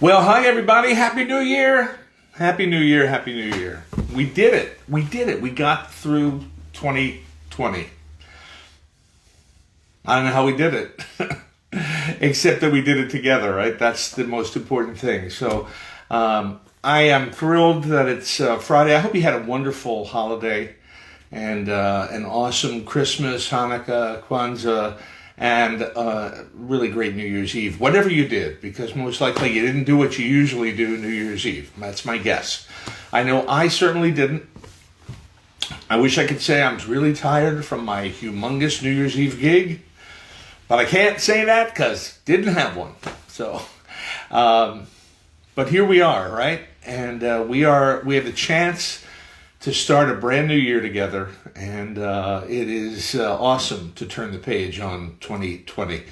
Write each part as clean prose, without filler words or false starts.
Well, hi everybody. Happy New Year. Happy New Year. Happy New Year. We did it. We did it. We got through 2020. I don't know how we did it. Except that we did it together, right? That's the most important thing. So I am thrilled that it's Friday. I hope you had a wonderful holiday and an awesome Christmas, Hanukkah, Kwanzaa, and really great New Year's Eve. Whatever you did, because most likely you didn't do what you usually do New Year's Eve. That's my guess. I know I certainly didn't. I wish I could say I was really tired from my humongous New Year's Eve gig, but I can't say that because didn't have one. So, but here we are, right? And we have the chance to start a brand new year together, and it is awesome to turn the page on 2020.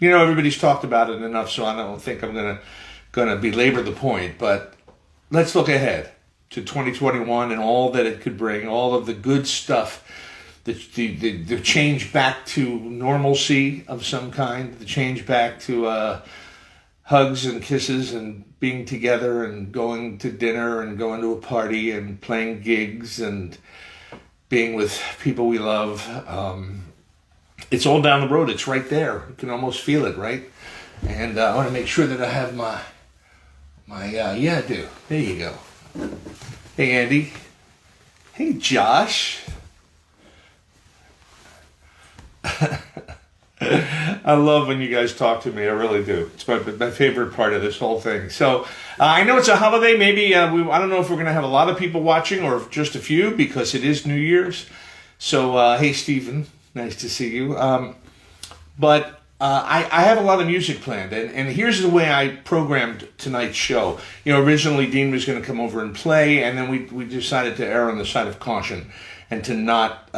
Everybody's talked about it enough, so I don't think I'm gonna belabor the point. But let's look ahead to 2021 and all that it could bring, all of the good stuff, the change back to normalcy of some kind, the change back to hugs and kisses and being together and going to dinner and going to a party and playing gigs and being with people we love. It's all down the road. It's right there. You can almost feel it, right? And I want to make sure that I have my I do. There you go. Hey, Andy. Hey, Josh. I love when you guys talk to me. I really do. It's my favorite part of this whole thing. So I know it's a holiday. Maybe I don't know if we're going to have a lot of people watching or just a few because it is New Year's. So hey, Stephen, nice to see you. But I have a lot of music planned, and here's the way I programmed tonight's show. Originally Dean was going to come over and play, and then we decided to err on the side of caution and to not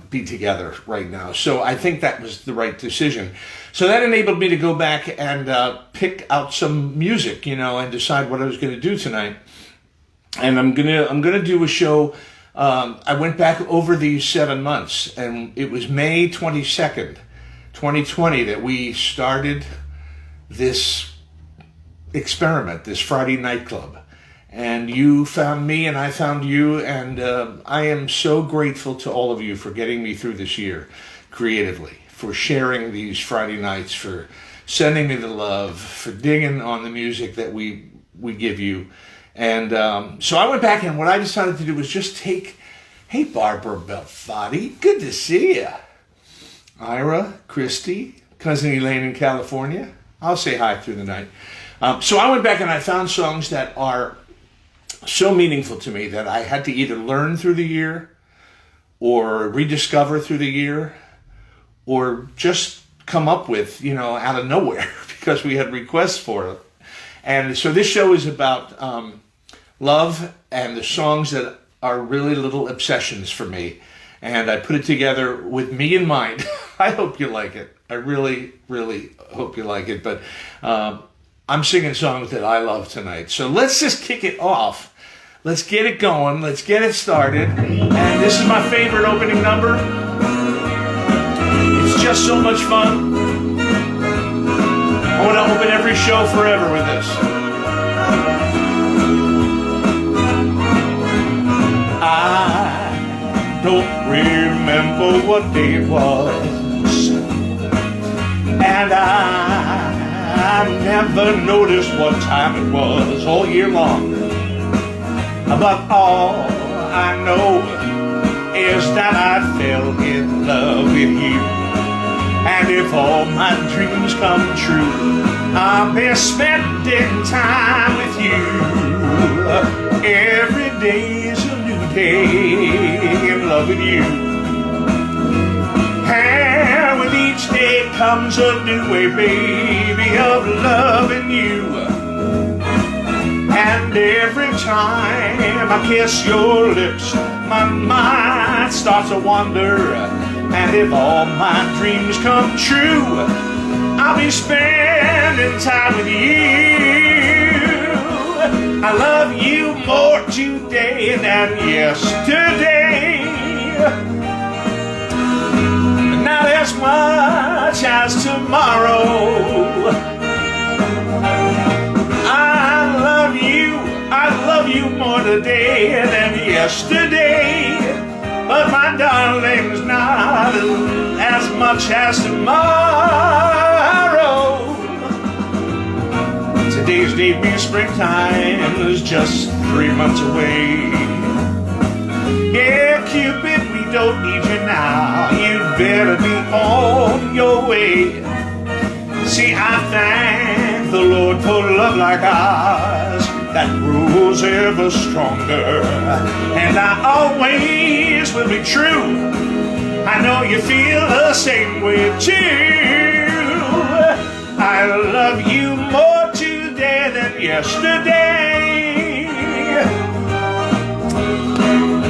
be together right now. So I think that was the right decision. So that enabled me to go back and pick out some music, and decide what I was going to do tonight. And I'm gonna do a show. I went back over these 7 months, and it was May 22nd, 2020, that we started this experiment, this Friday NightClub. And you found me and I found you, and I am so grateful to all of you for getting me through this year creatively, for sharing these Friday nights, for sending me the love, for digging on the music that we give you. And so I went back, and what I decided to do was just hey, Barbara Belfatti, good to see you. Ira, Christy, cousin Elaine in California. I'll say hi through the night. So I went back and I found songs that are so meaningful to me that I had to either learn through the year or rediscover through the year or just come up with, out of nowhere because we had requests for it. And so this show is about love and the songs that are really little obsessions for me. And I put it together with me in mind. I hope you like it. I really, really hope you like it. But I'm singing songs that I love tonight. So let's just kick it off. Let's get it going. Let's get it started. And this is my favorite opening number. It's just so much fun. I want to open every show forever with this. I don't remember what day it was, and I never noticed what time it was all year long. But all I know is that I fell in love with you. And if all my dreams come true, I'll be spending time with you. Every day's a new day in love with you. And with each day comes a new way, baby, of loving you. And every time I kiss your lips, my mind starts to wander. And if all my dreams come true, I'll be spending time with you. I love you more today than yesterday. Not as much as tomorrow. day than yesterday, but my darling's not as much as tomorrow. Today's day being springtime is just 3 months away. Yeah, Cupid, we don't need you now. You better be on your way. See, I thank the Lord for love like ours that grows ever stronger, and I always will be true. I know you feel the same way too. I love you more today than yesterday.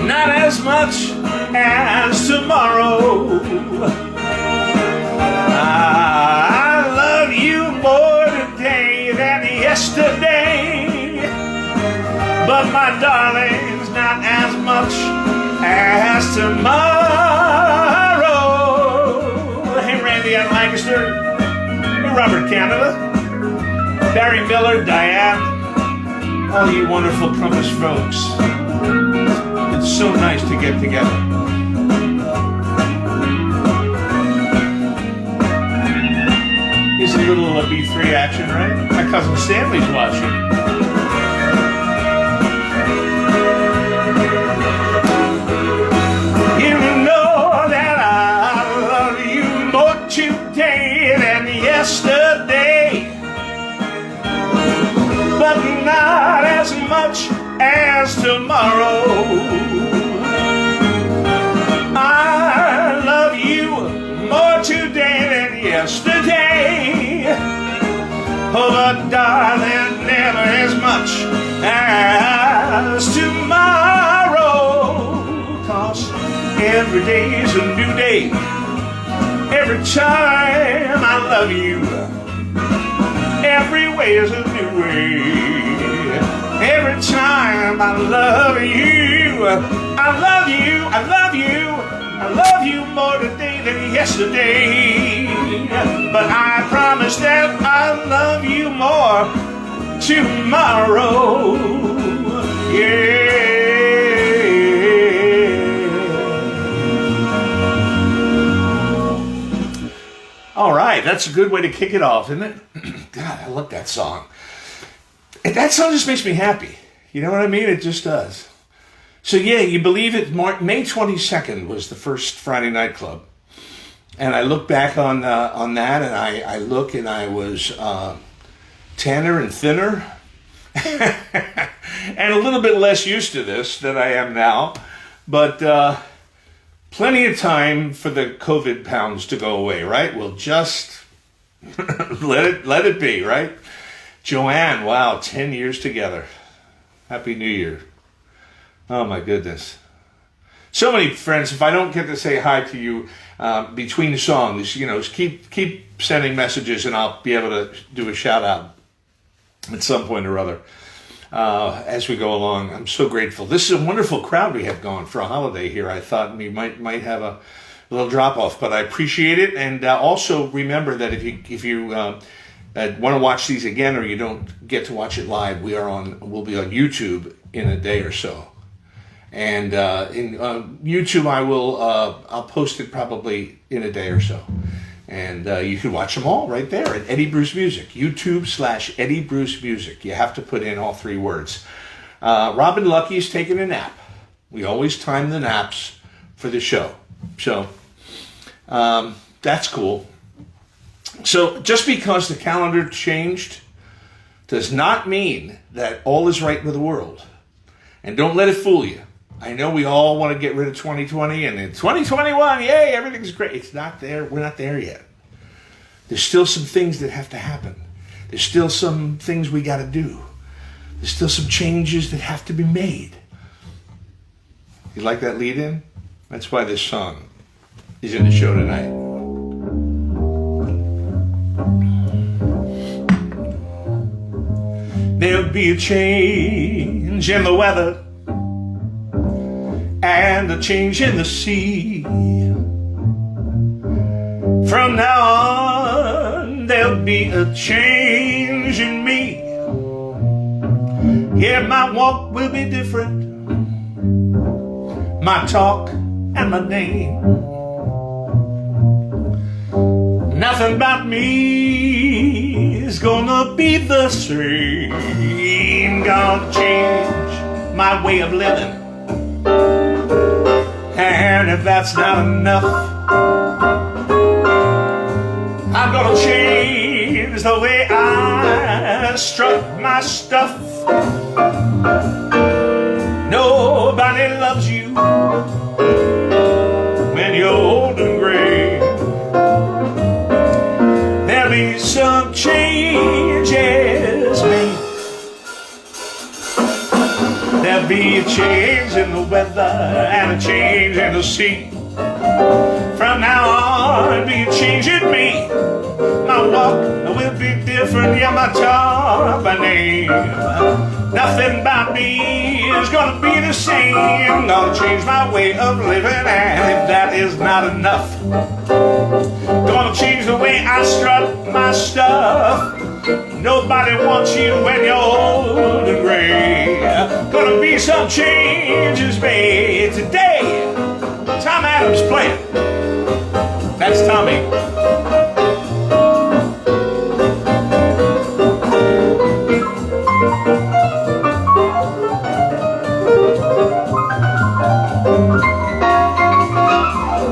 Not as much as tomorrow. I love you more today than yesterday, but my darling's not as much as tomorrow. Hey, Randy out of Lancaster. Hey, Robert Canada. Barry Miller, Diane. All you wonderful Compass folks. It's so nice to get together. Here's a little B3 action, right? My cousin Stanley's watching. You know that I love you more today than yesterday, but not as much as tomorrow. I love you more today than yesterday, oh, but darling, never as much as tomorrow. 'Cause every day's a new day. Every time I love you, every way is a new way. Every time I love you, I love you, I love you, I love you more today than yesterday. But I promise that I love you more tomorrow. Yeah. All right, that's a good way to kick it off, isn't it? God, I love that song. That song just makes me happy. You know what I mean? It just does. So yeah, you believe it, May 22nd was the first Friday Night Club. And I look back on that, and I look, and I was tanner and thinner, and a little bit less used to this than I am now. But plenty of time for the COVID pounds to go away, right? We'll just let it be, right? Joanne, wow, 10 years together. Happy New Year. Oh my goodness. So many friends, if I don't get to say hi to you between songs, you know, keep sending messages, and I'll be able to do a shout out at some point or other as we go along. I'm so grateful. This is a wonderful crowd we have going for a holiday here. I thought we might have a little drop off, but I appreciate it. And also remember that if you want to watch these again, or you don't get to watch it live, we'll be on YouTube in a day or so. And in YouTube, I'll post it probably in a day or so. And you can watch them all right there at Eddie Bruce Music, YouTube/Eddie Bruce Music. You have to put in all 3 words. Robin Lucky's taking a nap. We always time the naps for the show. So that's cool. So just because the calendar changed does not mean that all is right with the world. And don't let it fool you. I know we all want to get rid of 2020, and in 2021, yay, everything's great. It's not there. We're not there yet. There's still some things that have to happen. There's still some things we got to do. There's still some changes that have to be made. You like that lead in? That's why this song is in the show tonight. There'll be a change in the weather and a change in the sea. From now on, there'll be a change in me. Yeah, my walk will be different, my talk and my name. Nothing about me is gonna be the same. Gonna change my way of living, and if that's not enough, I'm gonna change the way I strut my stuff. Nobody loves you when you're old and gray. There'll be some changes made. There'll be a change in the weather and a change in the sea. From now on, there'll be a change in me. My walk will be different, yeah, my talk, my name. Nothing about me is gonna be the same. I'm gonna change my way of living, and if that is not enough, gonna change the way I strut my stuff. Nobody wants you when you're old and gray. Gonna be some changes made today. Tom Adams playing. That's Tommy.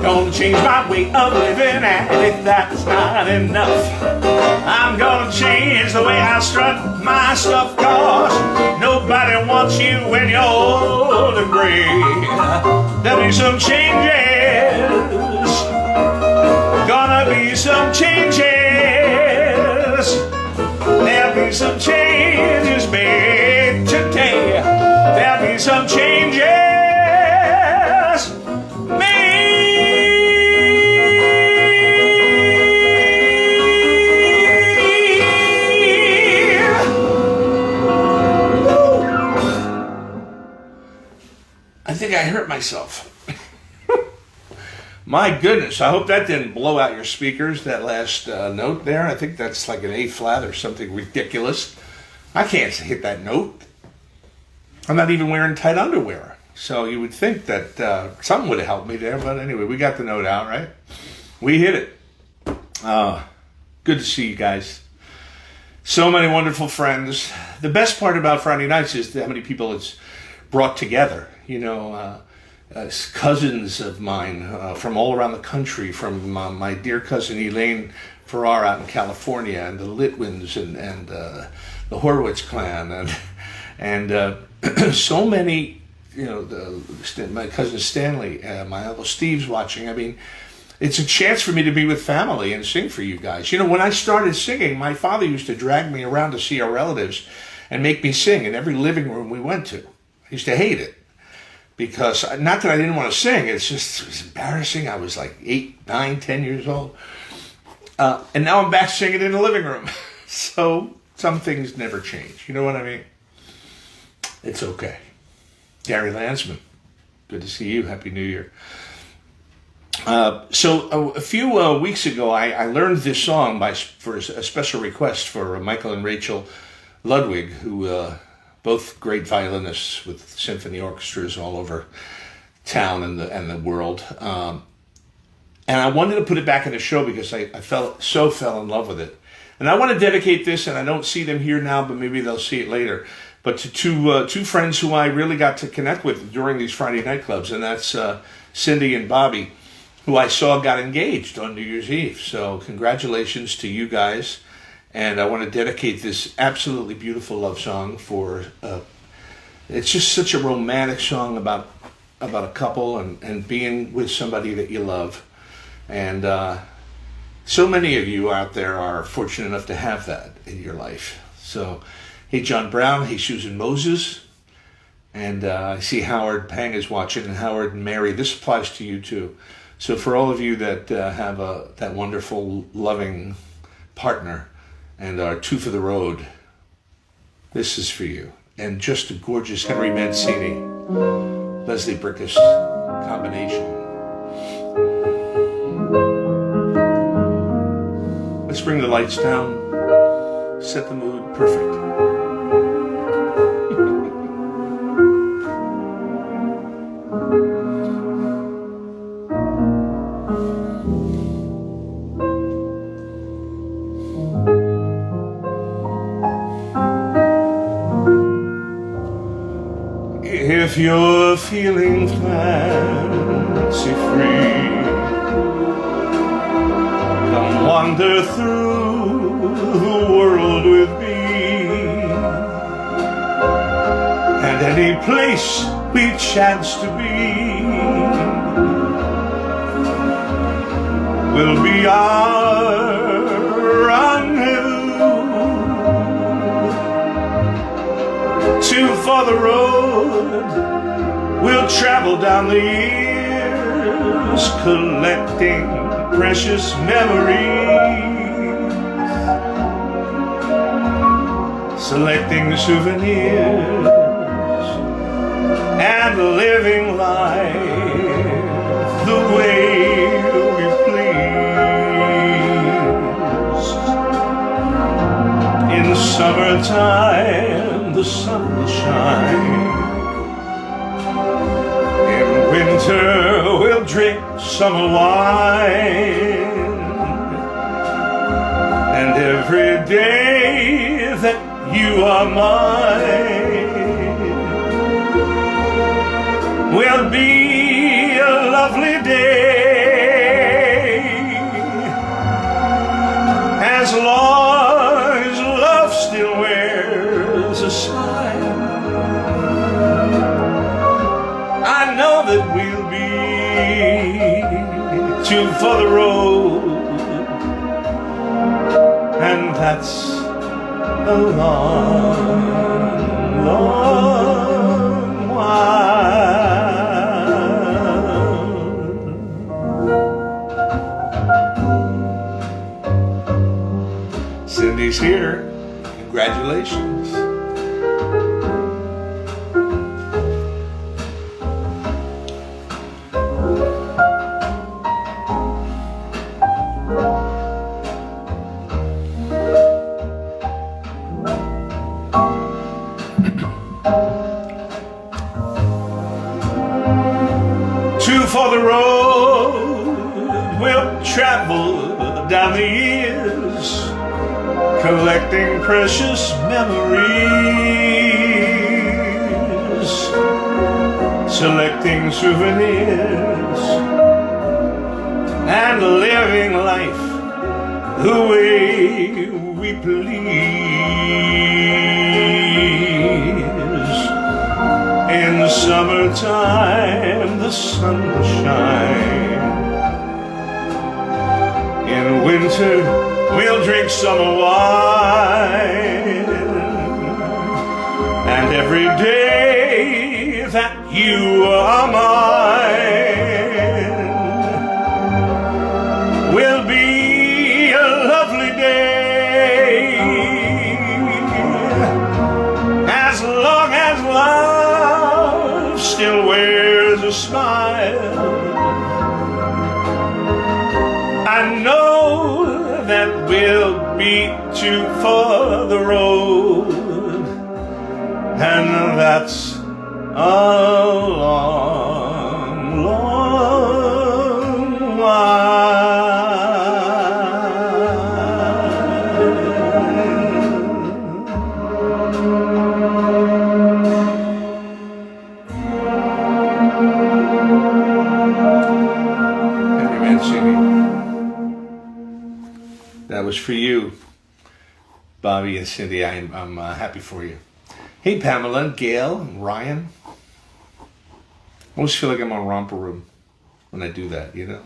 Gonna change my way of living, and if that's not enough, I'm gonna change the way I strut my stuff. Cause nobody wants you when you're old and gray. There'll be some changes, gonna be some changes. There'll be some changes made today. There'll be some changes made. I think I hurt myself. My goodness, I hope that didn't blow out your speakers, that last note there. I think that's like an A flat or something ridiculous. I can't hit that note. I'm not even wearing tight underwear. So you would think that something would have helped me there. But anyway, we got the note out, right? We hit it. Good to see you guys. So many wonderful friends. The best part about Friday nights is how many people it's brought together. You know, cousins of mine from all around the country, from my dear cousin Elaine Farrar out in California, and the Litwins and the Horowitz clan, and so many, you know, my cousin Stanley, my uncle Steve's watching. I mean, it's a chance for me to be with family and sing for you guys. You know, when I started singing, my father used to drag me around to see our relatives and make me sing in every living room we went to. I used to hate it. Because, not that I didn't want to sing, it was embarrassing. I was like 8, 9, 10 years old. And now I'm back singing in the living room. So, some things never change. You know what I mean? It's okay. Gary Lansman, good to see you. Happy New Year. So, a few weeks ago, I learned this song for a special request for Michael and Rachel Ludwig, who... both great violinists with symphony orchestras all over town and the world. And I wanted to put it back in the show because I fell in love with it. And I want to dedicate this, and I don't see them here now, but maybe they'll see it later, but to two friends who I really got to connect with during these Friday night clubs, and that's Cindy and Bobby, who I saw got engaged on New Year's Eve. So congratulations to you guys. And I want to dedicate this absolutely beautiful love song for, it's just such a romantic song about a couple and being with somebody that you love. And so many of you out there are fortunate enough to have that in your life. So, hey, John Brown, hey, Susan Moses. And I see Howard Pang is watching, and Howard and Mary, this applies to you too. So for all of you that have that wonderful, loving partner, and are two for the road, this is for you. And just a gorgeous Henry Mancini, Leslie Bricusse combination. Let's bring the lights down, set the mood, perfect. If you're feeling fancy free, come wander through the world with me. And any place we chance to be will be our rendezvous. Too far the road, we'll travel down the years, collecting precious memories, selecting souvenirs, and living life the way we please. In summertime, the sun will shine. In winter, we'll drink summer wine. And every day that you are mine will be a lovely day, as long as love still wears a smile. I know that we'll be two for the road, and that's a long, long while. Cindy's here. Congratulations. Two for the road, we'll travel down the years, collecting precious memories, selecting souvenirs, and living life the way we please. In summertime, the sun will shine. In winter, we'll drink summer wine. And every day that you are mine will be a lovely day, as long as love still wears a smile. I know that we'll be two for the road, and that's a long, long while. Henry Mancini. That was for you, Bobby and Cindy. I'm happy for you. Hey, Pamela, Gail, and Ryan. I always feel like I'm on Romper Room when I do that, you know?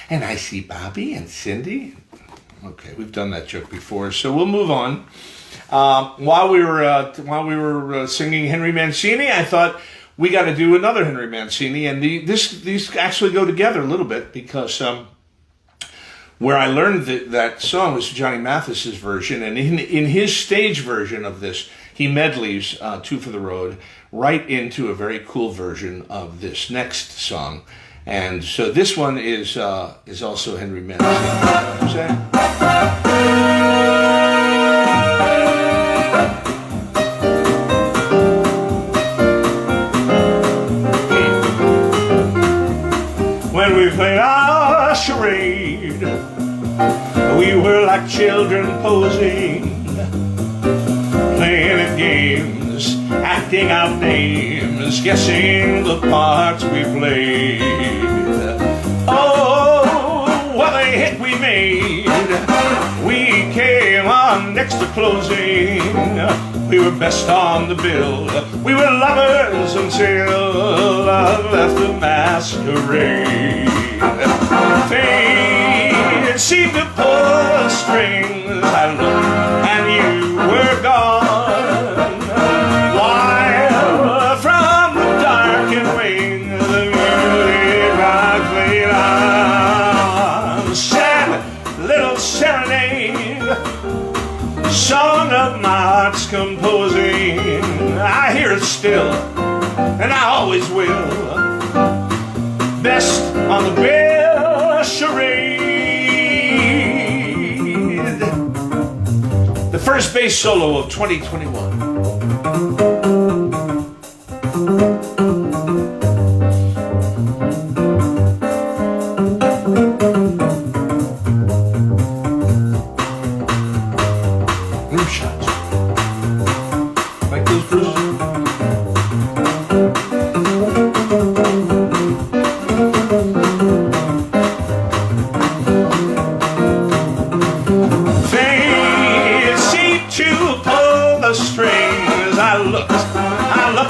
And I see Bobby and Cindy. Okay, we've done that joke before, so we'll move on. While we were singing Henry Mancini, I thought we got to do another Henry Mancini, and these actually go together a little bit because where I learned that song was Johnny Mathis's version, and in his stage version of this, he medleys Two for the Road right into a very cool version of this next song. And so this one is also Henry Mancini. You know what I'm saying? When we played our charade, we were like children posing, playing at games acting out names, guessing the parts we played. Oh, what a hit we made. We came on next to closing. We were best on the bill. We were lovers until love left the masquerade. Fate seemed to pull the strings. I looked and you were gone. While from the darkened wing the music box played on. Sad little serenade, song of my heart's composing. I hear it still, and I always will. Best on the bill, charade. The first bass solo of 2021.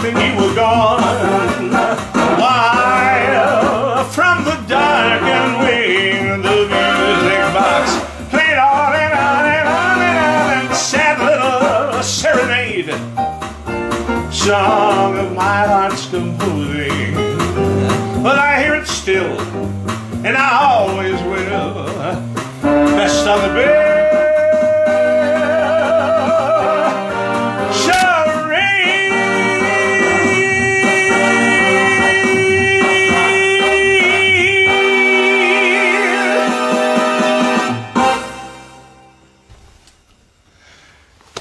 And you were gone. While from the darkened wing the music box played on and on and on and on, and sad little serenade, song of my heart's composing. But I hear it still, and I always will. Best on the bill.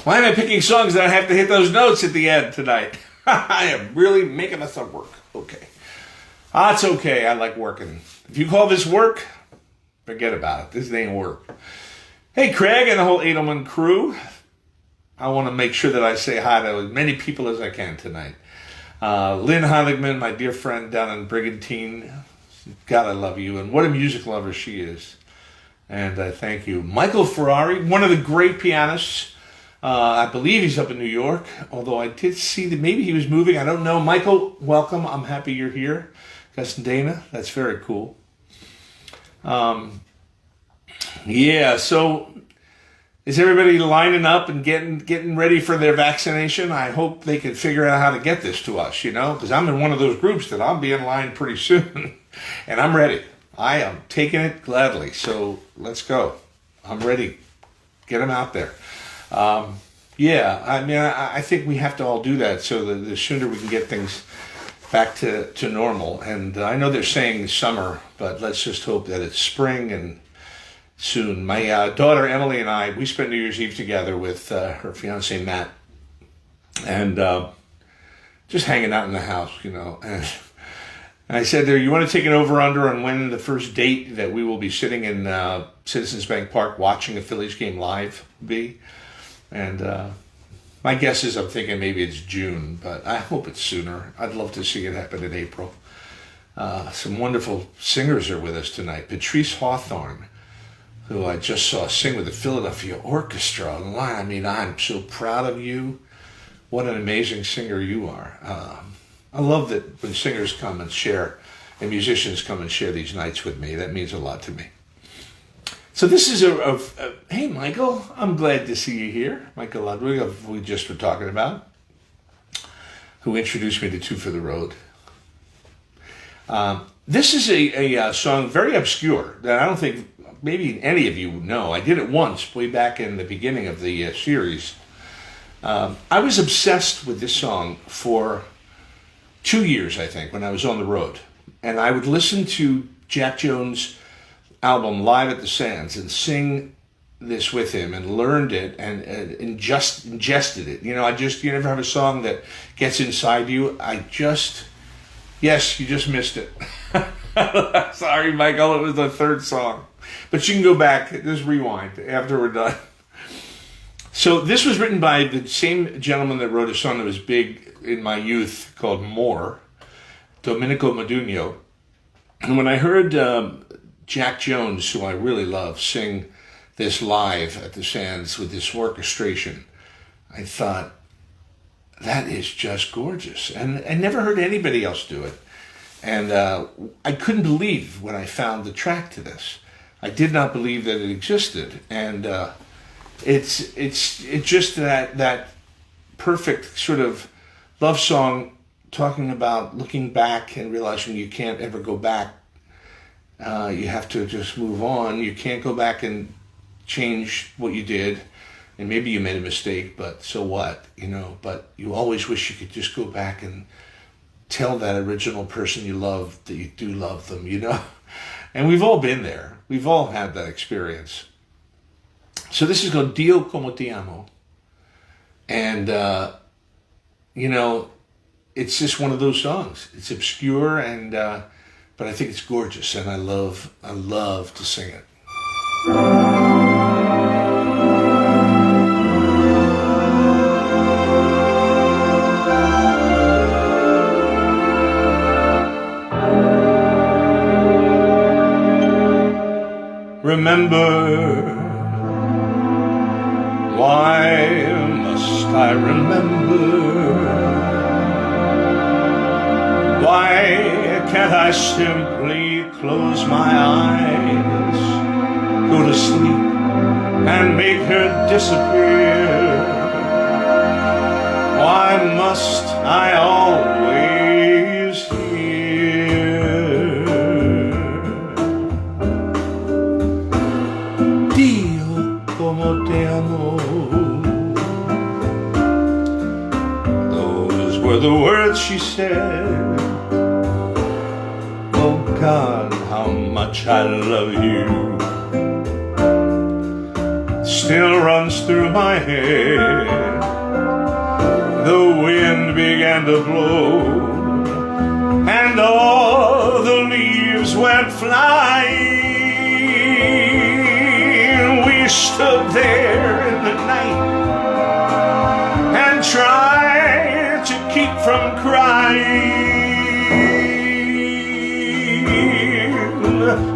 Why am I picking songs that I have to hit those notes at the end tonight? I am really making us some work. Okay. It's okay. I like working. If you call this work, forget about it. This ain't work. Hey, Craig and the whole Edelman crew. I want to make sure that I say hi to as many people as I can tonight. Lynn Heiligman, my dear friend down in Brigantine. God, I love you. And what a music lover she is. And thank you. Michael Ferrari, one of the great pianists. I believe he's up in New York, although I did see that maybe he was moving. I don't know. Michael, welcome. I'm happy you're here. Gus and Dana, that's very cool. Yeah, so is everybody lining up and getting ready for their vaccination? I hope they can figure out how to get this to us, because I'm in one of those groups that I'll be in line pretty soon, and I'm ready. I am taking it gladly, so let's go. I'm ready. Get them out there. Yeah, I mean, I think we have to all do that so the sooner we can get things back to normal. And I know they're saying summer, but let's just hope that it's spring and soon. My daughter Emily and I, we spent New Year's Eve together with her fiance Matt, and just hanging out in the house, And I said there, you want to take an over-under on when the first date that we will be sitting in Citizens Bank Park watching a Phillies game live be? And my guess is I'm thinking maybe it's June, but I hope it's sooner. I'd love to see it happen in April. Some wonderful singers are with us tonight. Patrice Hawthorne, who I just saw sing with the Philadelphia Orchestra online. I mean, I'm so proud of you. What an amazing singer you are. I love that when singers come and share, and musicians come and share these nights with me. That means a lot to me. So this is hey, Michael, I'm glad to see you here. Michael Ludwig, we just were talking about, who introduced me to Two for the Road. This is a song very obscure that I don't think maybe any of you know. I did it once way back in the beginning of the series. I was obsessed with this song for 2 years, I think, when I was on the road. And I would listen to Jack Jones' album Live at the Sands and sing this with him and learned it and ingested it. You never have a song that gets inside you. Yes, you just missed it. Sorry, Michael, it was the third song. But you can go back, just rewind after we're done. So this was written by the same gentleman that wrote a song that was big in my youth called More, Domenico Modugno. And when I heard Jack Jones, who I really love, sing this live at the Sands with this orchestration, I thought, that is just gorgeous. And I never heard anybody else do it. And I couldn't believe when I found the track to this. I did not believe that it existed. And it's just that perfect sort of love song talking about looking back and realizing you can't ever go back. You have to just move on. You can't go back and change what you did. And maybe you made a mistake, but so what, but you always wish you could just go back and tell that original person you love that you do love them, And we've all been there. We've all had that experience. So this is called Dio Como Ti Amo. And, it's just one of those songs. It's obscure, and but I think it's gorgeous, and I love to sing it. Remember, why must I remember? Why can't I simply close my eyes, go to sleep, and make her disappear? Why must I always hear Dio como te amo? Those were the words she said. Oh God, how much I love you still runs through my head. The wind began to blow, and all the leaves went flying. We stood there in the night and tried to keep from crying.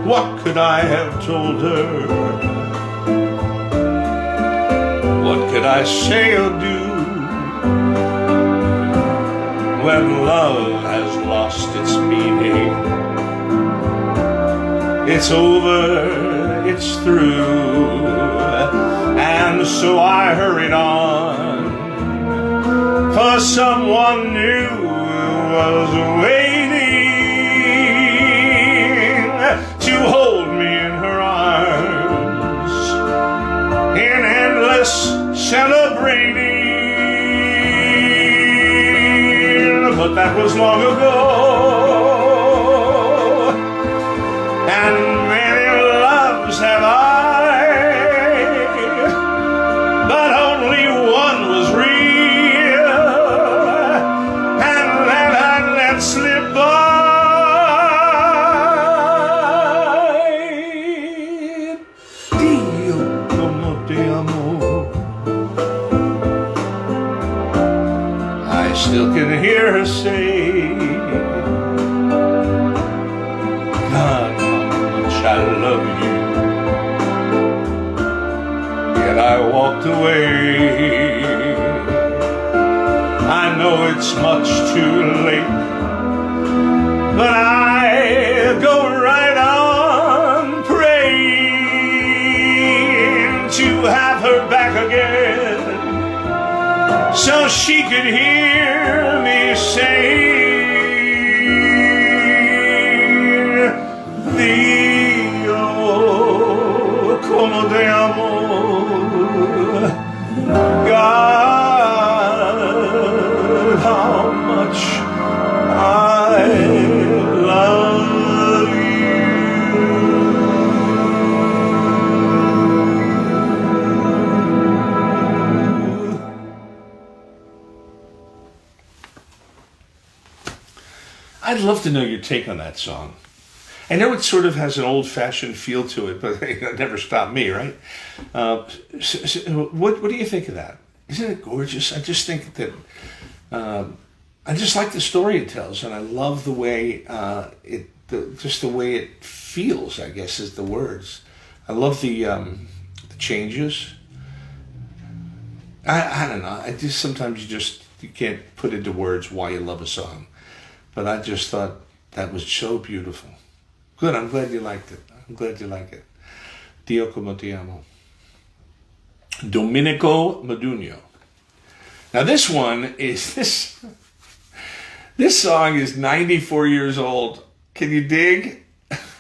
What could I have told her? What could I say or do when love has lost its meaning? It's over, it's through, and so I hurried on, for someone new was waiting to hold me in her arms in endless celebrating. But that was long ago, and many loves have I, but only one was real, and that I let slip by. Dio como te amo. I still can hear her say, God, how much I love you. Yet I walked away. I know it's much too late, but I go right on praying to have her back again, so she could hear me say, Dio, como te amo. God, how much I love you. I'd love to know your take on that song. I know it sort of has an old-fashioned feel to it, but it never stopped me, right? What do you think of that? Isn't it gorgeous? I just think that I just like the story it tells, and I love the way just the way it feels, I guess, is the words. I love the changes. I don't know. I just sometimes you can't put into words why you love a song, but I just thought that was so beautiful. Good. I'm glad you liked it. I'm glad you like it. Dio como ti amo. Domenico Modugno. Now this one is this. This song is 94 years old. Can you dig?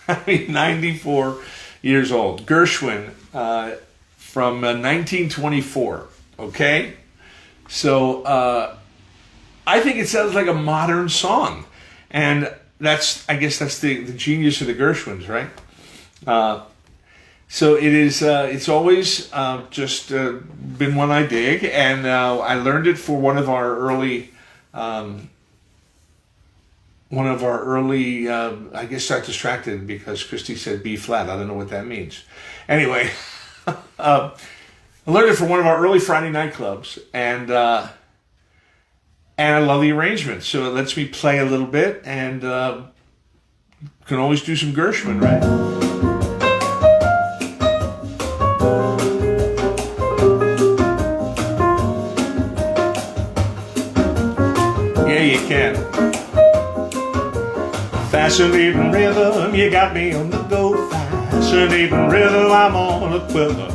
I mean, 94 years old. Gershwin from 1924. Okay? So I think it sounds like a modern song. And I guess that's the genius of the Gershwins, right? So it is. It's always just been one I dig, and I learned it for one of our early. I guess got distracted because Christy said B flat. I don't know what that means. Anyway, I learned it for one of our early Friday night clubs, and I love the arrangement. So it lets me play a little bit, and can always do some Gershwin, right? Yeah, you can. Fascinating rhythm, you got me on the go. Fascinating rhythm, I'm on a quiver.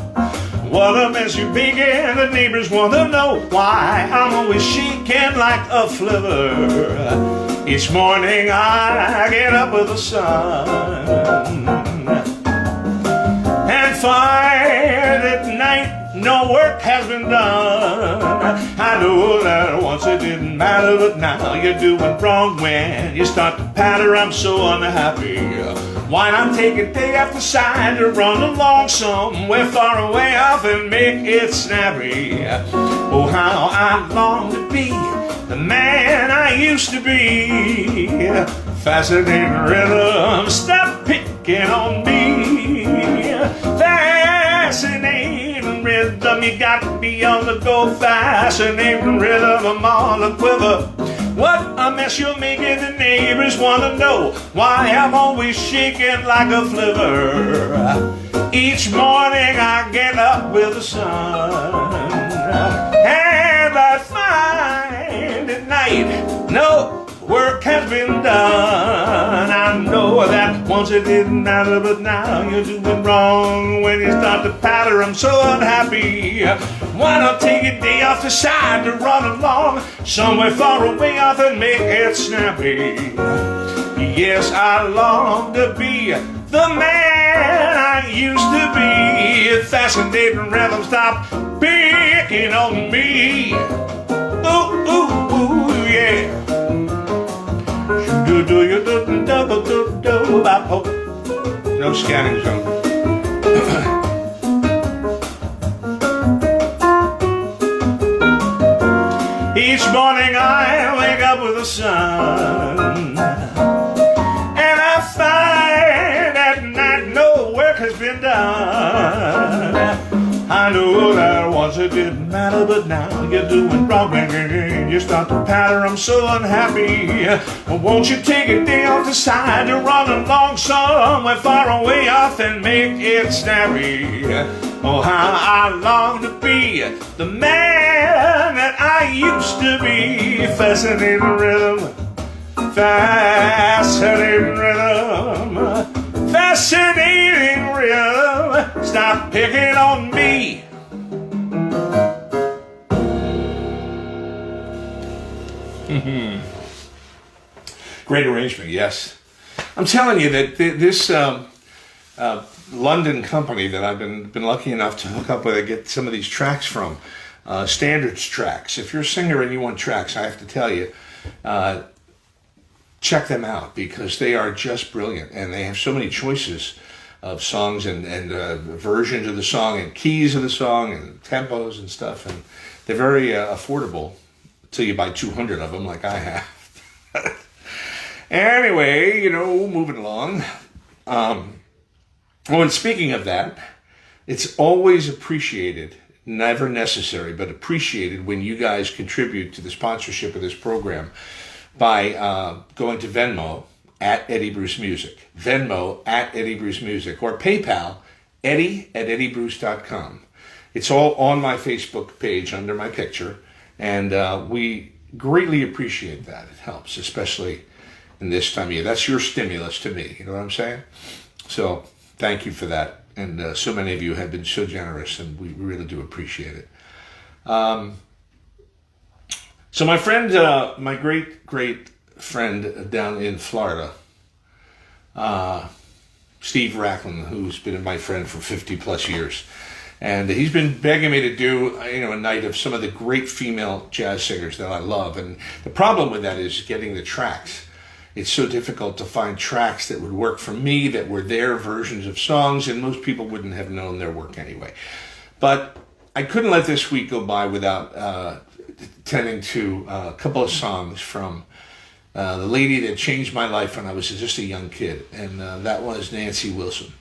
What a mess you're making, the neighbors want to know why I'm always shaking like a flivver. Each morning I get up with the sun and find at night no work has been done. I know that once it didn't matter, but now you're doing wrong when you start to patter. I'm so unhappy. Why not take a day off the side to run along somewhere far away off and make it snappy? Oh, how I long to be the man I used to be. Fascinating rhythm, stop picking on me. Fascinating rhythm, you got to be on the go. Fascinating rhythm, I'm on the quiver. What a mess you're making, the neighbors want to know why I'm always shaking like a flivver. Each morning I get up with the sun, and I find at night no work has been done. I know that once it didn't matter, but now you're doing wrong when you start to patter. I'm so unhappy. Why not take a day off the side to run along somewhere far away off and make it snappy? Yes, I long to be the man I used to be. Fascinating rhythm, stop picking on me. Ooh, ooh, ooh, yeah. No scanning zone. Each morning I wake up with the sun, and I find at night no work has been done. I know that once it didn't matter, but now you're doing wrong again. You start to patter, I'm so unhappy. Well, won't you take a day off the side to run along somewhere far away off and make it snappy? Oh, how I long to be the man that I used to be. Fascinating rhythm, fascinating rhythm, fascinating rhythm, stop picking on me. Great arrangement, yes. I'm telling you that this London company that I've been lucky enough to hook up with and get some of these tracks from, Standards Tracks. If you're a singer and you want tracks, I have to tell you, check them out because they are just brilliant and they have so many choices of songs and versions of the song and keys of the song and tempos and stuff, and they're very affordable until you buy 200 of them like I have. Anyway, moving along. Oh, and speaking of that, it's always appreciated, never necessary, but appreciated when you guys contribute to the sponsorship of this program by going to Venmo at Eddie Bruce Music, Venmo at Eddie Bruce Music, or PayPal, eddie@eddiebruce.com. It's all on my Facebook page under my picture, and we greatly appreciate that. It helps, especially in this time of year. That's your stimulus to me, you know what I'm saying? So thank you for that. And so many of you have been so generous, and we really do appreciate it. So my friend, my great friend down in Florida, Steve Racklin, who's been my friend for 50 plus years, and he's been begging me to do, a night of some of the great female jazz singers that I love. And the problem with that is getting the tracks. It's so difficult to find tracks that would work for me, that were their versions of songs, and most people wouldn't have known their work anyway. But I couldn't let this week go by without tending to a couple of songs from the lady that changed my life when I was just a young kid, and that was Nancy Wilson.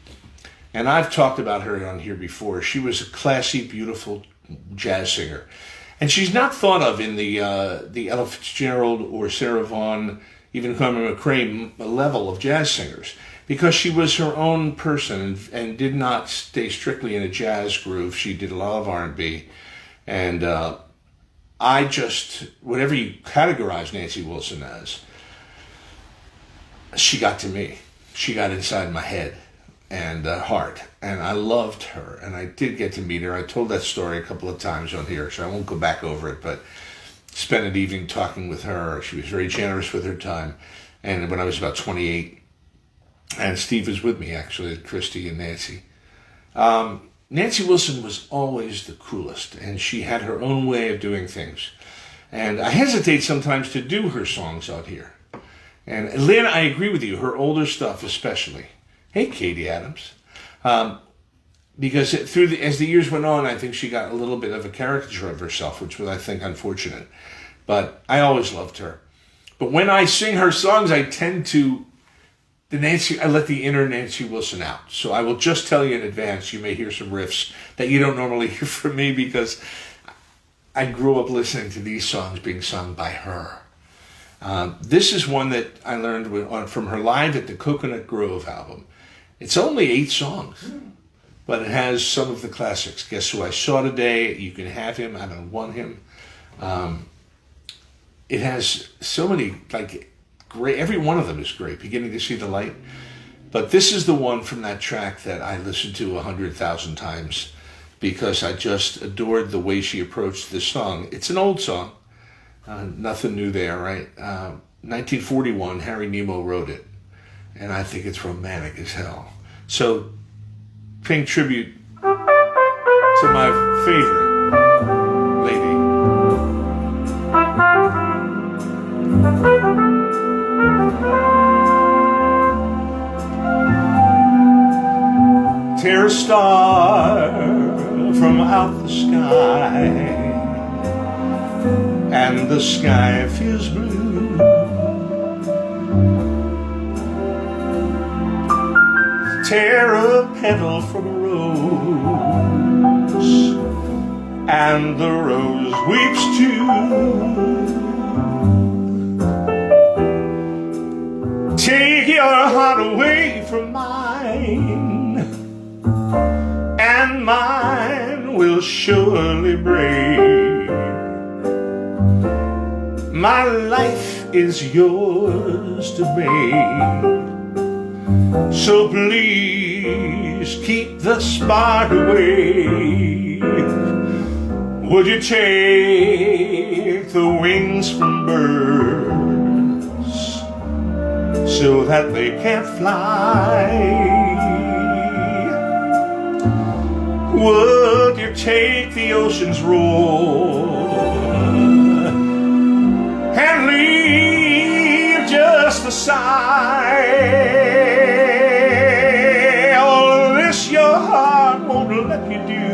And I've talked about her on here before. She was a classy, beautiful jazz singer. And she's not thought of in the Ella Fitzgerald or Sarah Vaughan, even Carmen McRae level of jazz singers, because she was her own person and did not stay strictly in a jazz groove. She did a lot of R&B. And I just, whatever you categorize Nancy Wilson as, she got to me. She got inside my head and heart, and I loved her, and I did get to meet her. I told that story a couple of times on here, so I won't go back over it, but spent an evening talking with her. She was very generous with her time, and when I was about 28, and Steve was with me, actually, Christy and Nancy. Nancy Wilson was always the coolest, and she had her own way of doing things, and I hesitate sometimes to do her songs out here. And Lynn, I agree with you, her older stuff especially. Hey, Katie Adams. Because as the years went on, I think she got a little bit of a caricature of herself, which was, I think, unfortunate. But I always loved her. But when I sing her songs, I tend to, I let the inner Nancy Wilson out. So I will just tell you in advance, you may hear some riffs that you don't normally hear from me, because I grew up listening to these songs being sung by her. This is one that I learned from her live at the Coconut Grove album. It's only 8 songs, but it has some of the classics. Guess Who I Saw Today, You Can Have Him, I Don't Want Him. It has so many, great, every one of them is great, Beginning to See the Light. But this is the one from that track that I listened to 100,000 times, because I just adored the way she approached this song. It's an old song. Nothing new there, right? 1941, Harry Nemo wrote it, and I think it's romantic as hell. So, paying tribute to my favorite lady. Tear a star from out the sky, and the sky feels blue. Tear a petal from a rose, and the rose weeps too. Take your heart away from mine, and mine will surely break. My life is yours to make, so please keep the spark away. Would you take the wings from birds so that they can't fly? Would you take the ocean's roar and leave just the sigh? All of this your heart won't let you do.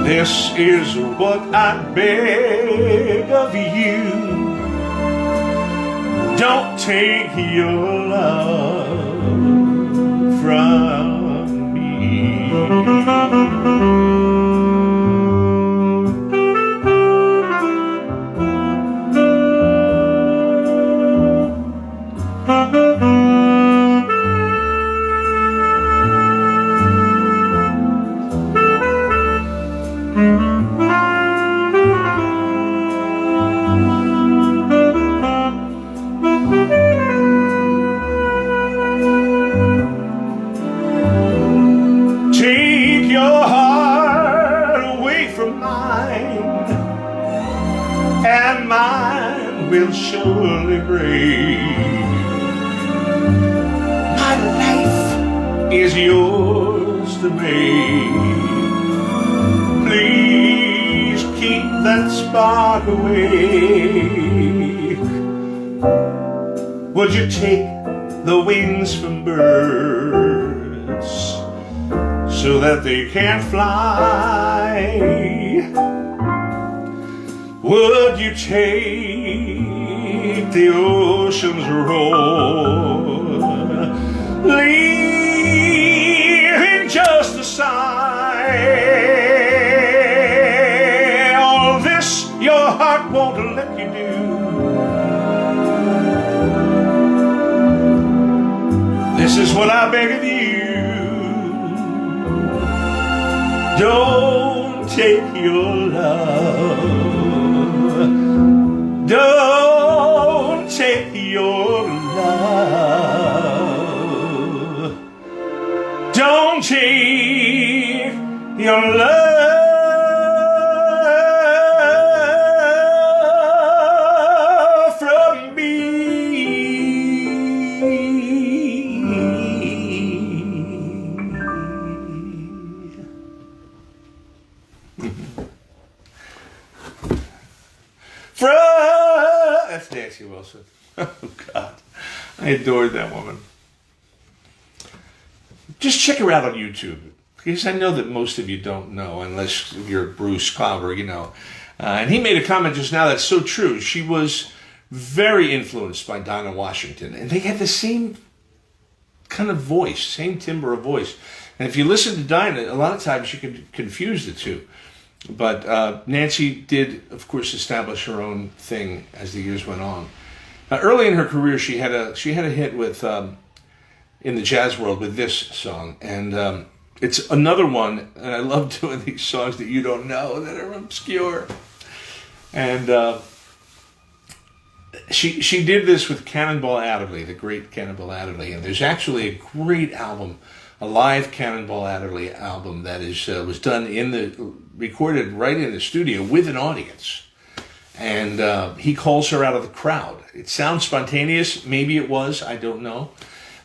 This is what I beg of you. Don't take your love from me. Take your heart away from mine, and mine will surely break. My life is yours to make. Please keep that spark awake. Would you take the wings from birds so that they can't fly? Would you take the ocean's roar, leaving just a sigh? All this your heart won't let you do. This is what I beg of you. Don't take your love. Don't take your love. Don't take your love from me. That's Nancy Wilson. Oh, God. I adored that woman. Just check her out on YouTube, because I know that most of you don't know, unless you're Bruce Clover, you know. And he made a comment just now that's so true. She was very influenced by Dinah Washington, and they had the same kind of voice, same timbre of voice. And if you listen to Dinah, a lot of times you can confuse the two. But Nancy did, of course, establish her own thing as the years went on. Early in her career, she had a hit with in the jazz world with this song, and it's another one. And I love doing these songs that you don't know, that are obscure. And she did this with Cannonball Adderley, the great Cannonball Adderley, and there's actually a great album, a live Cannonball Adderley album that is was done recorded right in the studio with an audience. And he calls her out of the crowd. It sounds spontaneous. Maybe it was. I don't know.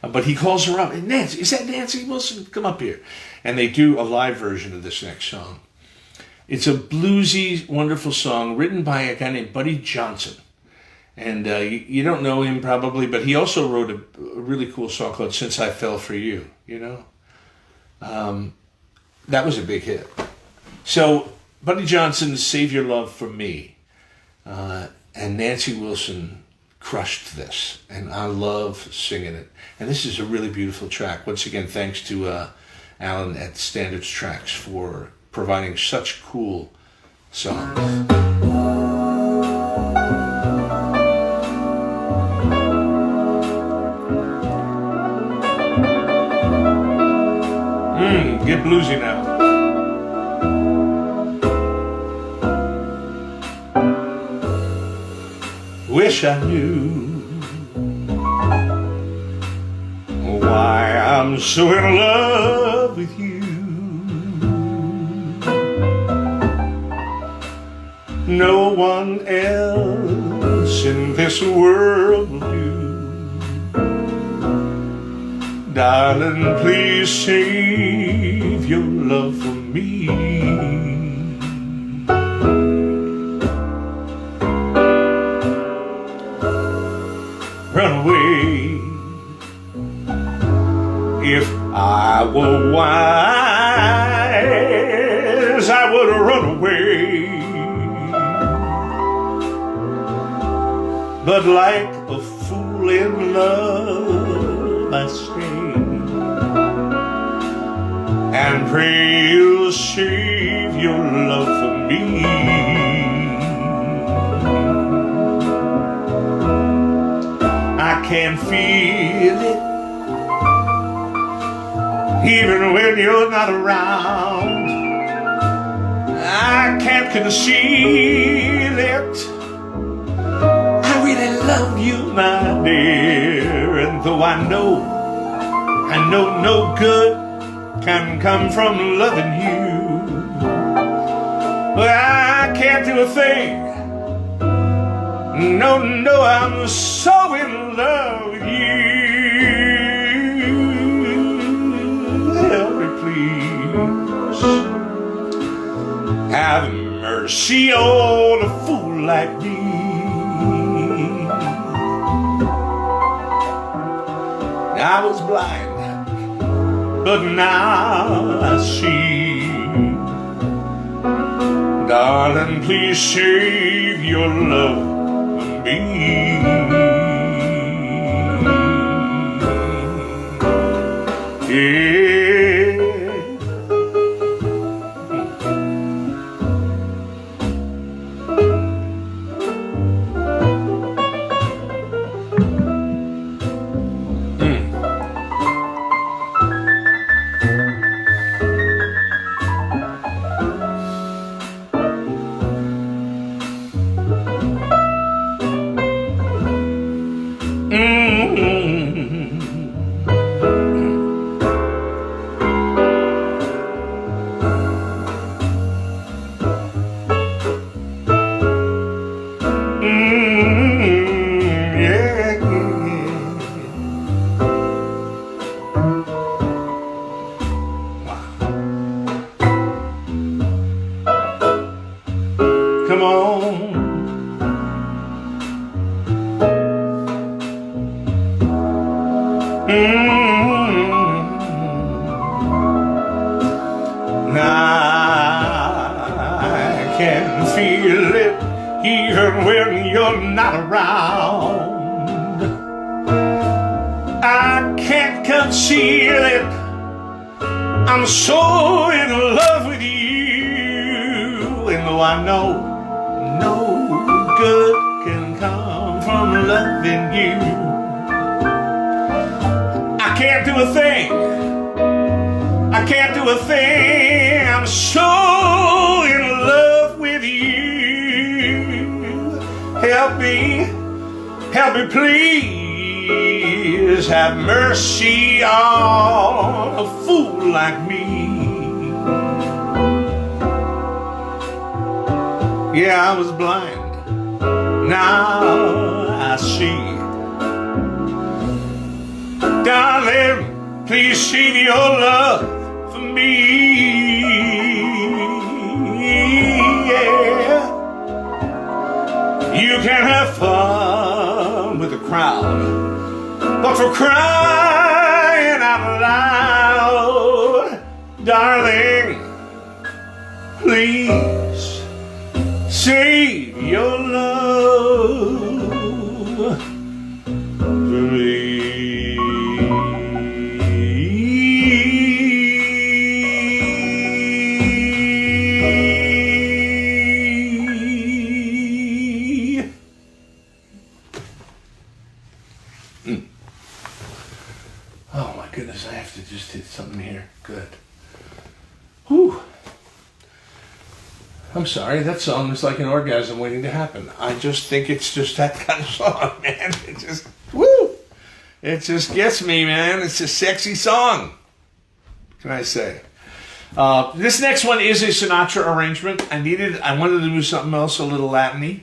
But he calls her up. Nancy, is that Nancy Wilson? Come up here. And they do a live version of this next song. It's a bluesy, wonderful song written by a guy named Buddy Johnson. And you don't know him probably, but he also wrote a really cool song called Since I Fell For You, you know? That was a big hit. So Buddy Johnson's Save Your Love For Me. And Nancy Wilson crushed this, and I love singing it. And this is a really beautiful track. Once again, thanks to Alan at Standards Tracks for providing such cool songs. Get bluesy now. Wish I knew why I'm so in love with you. No one else in this world will do. Darling, please save your love for me. Run away. If I were wise, I would run away. But like a fool, in love I stay, and pray you'll save your love for me. I can feel it even when you're not around. I can't conceal it. I really love you, my dear, and though I know no good can come from loving you, but I can't do a thing. No, I'm so in love with you. Help me, please. Have mercy on a fool like me. I was blind, but now I see. Darling, please save your love for me. Yeah. Come on. I can feel it even when you're not around. I can't conceal it. I'm so in love with you, and though I know no good can come from loving you, I can't do a thing. I can't do a thing. I'm so in love with you. Help me please. Have mercy on a fool like me. Yeah, I was blind, now I see. Darling, please save your love for me. Yeah. You can have fun with the crowd, but for crying out loud, darling, please save your love for me. Oh my goodness, I have to just hit something here. Good. Whew. I'm sorry, that song is like an orgasm waiting to happen. I just think it's just that kind of song, man. It just, woo! It just gets me, man. It's a sexy song. What can I say? This next one is a Sinatra arrangement. I wanted to do something else a little Latin-y.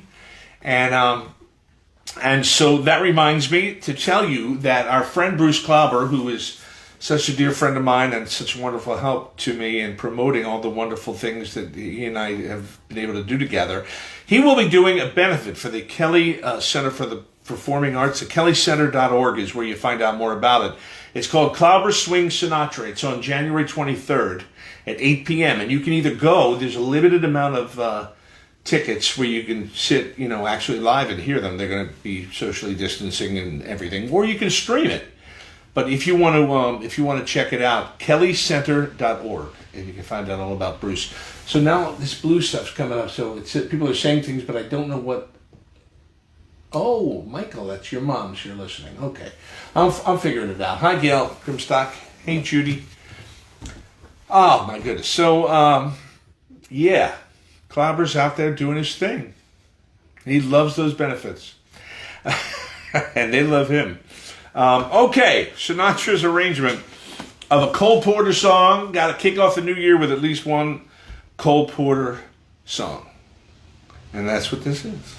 And so that reminds me to tell you that our friend Bruce Klauber, who is such a dear friend of mine and such wonderful help to me in promoting all the wonderful things that he and I have been able to do together, he will be doing a benefit for the Kelly Center for the Performing Arts. The kellycenter.org is where you find out more about it. It's called Klauber Swing Sinatra. It's on January 23rd at 8 p.m. And you can either go, there's a limited amount of tickets where you can sit, actually live and hear them. They're going to be socially distancing and everything, or you can stream it. But if you want to check it out, kellycenter.org, and you can find out all about Bruce. So now this blues stuff's coming up. So people are saying things, but I don't know what. Oh, Michael, that's your mom. You're listening. Okay, I'm figuring it out. Hi, Gail Grimstock. Hey, Judy. Oh my goodness. So yeah, Clobber's out there doing his thing. He loves those benefits, and they love him. Okay, Sinatra's arrangement of a Cole Porter song. Got to kick off the new year with at least one Cole Porter song. And that's what this is.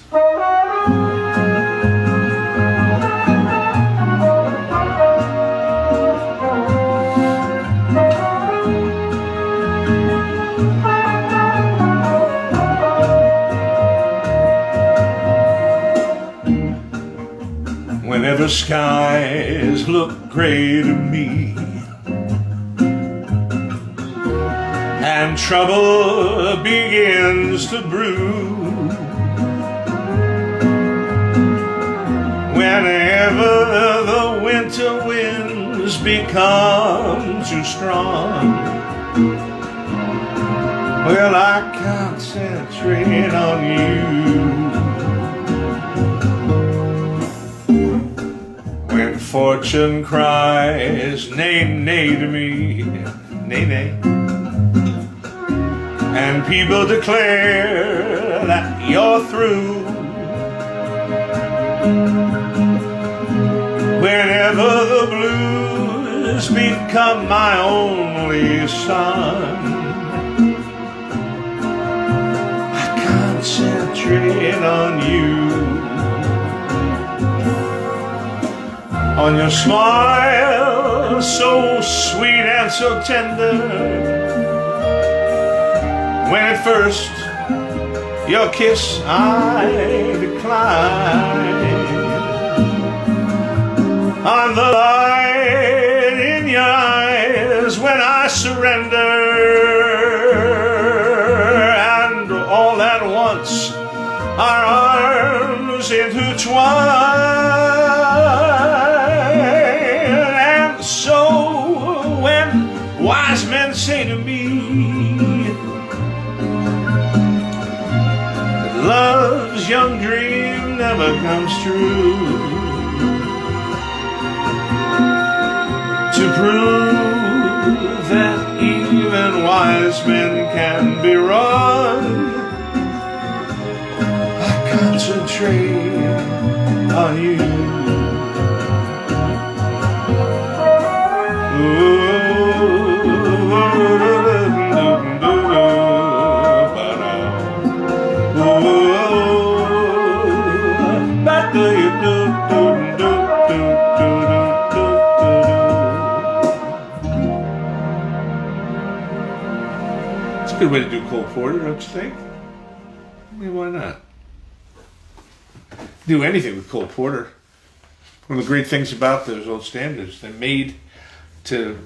Whenever skies look gray to me and trouble begins to brew, whenever the winter winds become too strong, well, I concentrate on you. When fortune cries nay, nay to me, nay, nay, and people declare that you're through, whenever the blues become my only son, I concentrate on you. On your smile, so sweet and so tender, when at first your kiss I declined, on the light in your eyes when I surrender, and all at once our arms intertwine. Wise men say to me that love's young dream never comes true. To prove that even wise men can be wrong, I concentrate on you. It's a good way to do Cole Porter, don't you think? I mean, why not? Do anything with Cole Porter. One of the great things about those old standards, they're made to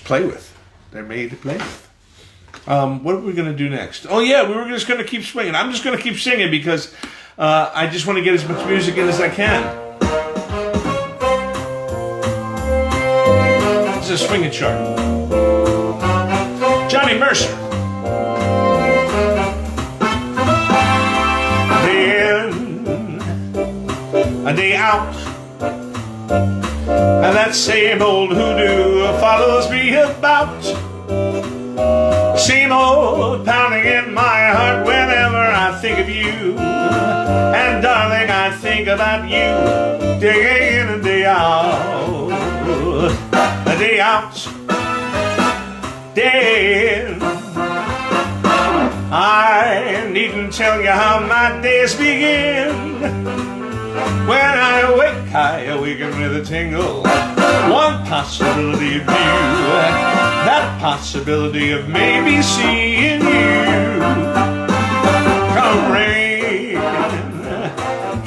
play with. They're made to play with. What are we going to do next? Oh yeah, we were just going to keep swinging. I'm just going to keep singing because I just want to get as much music in as I can. This is a swinging chart. Johnny Mercer. Day in, a day out, and that same old hoodoo follows me about. Same old pounding in my heart whenever I think of you. And darling, I think about you day in and day out. A day out, day in. I needn't tell you how my days begin. When I awaken with a tingle. One possibility of you, that possibility of maybe seeing you. Come rain,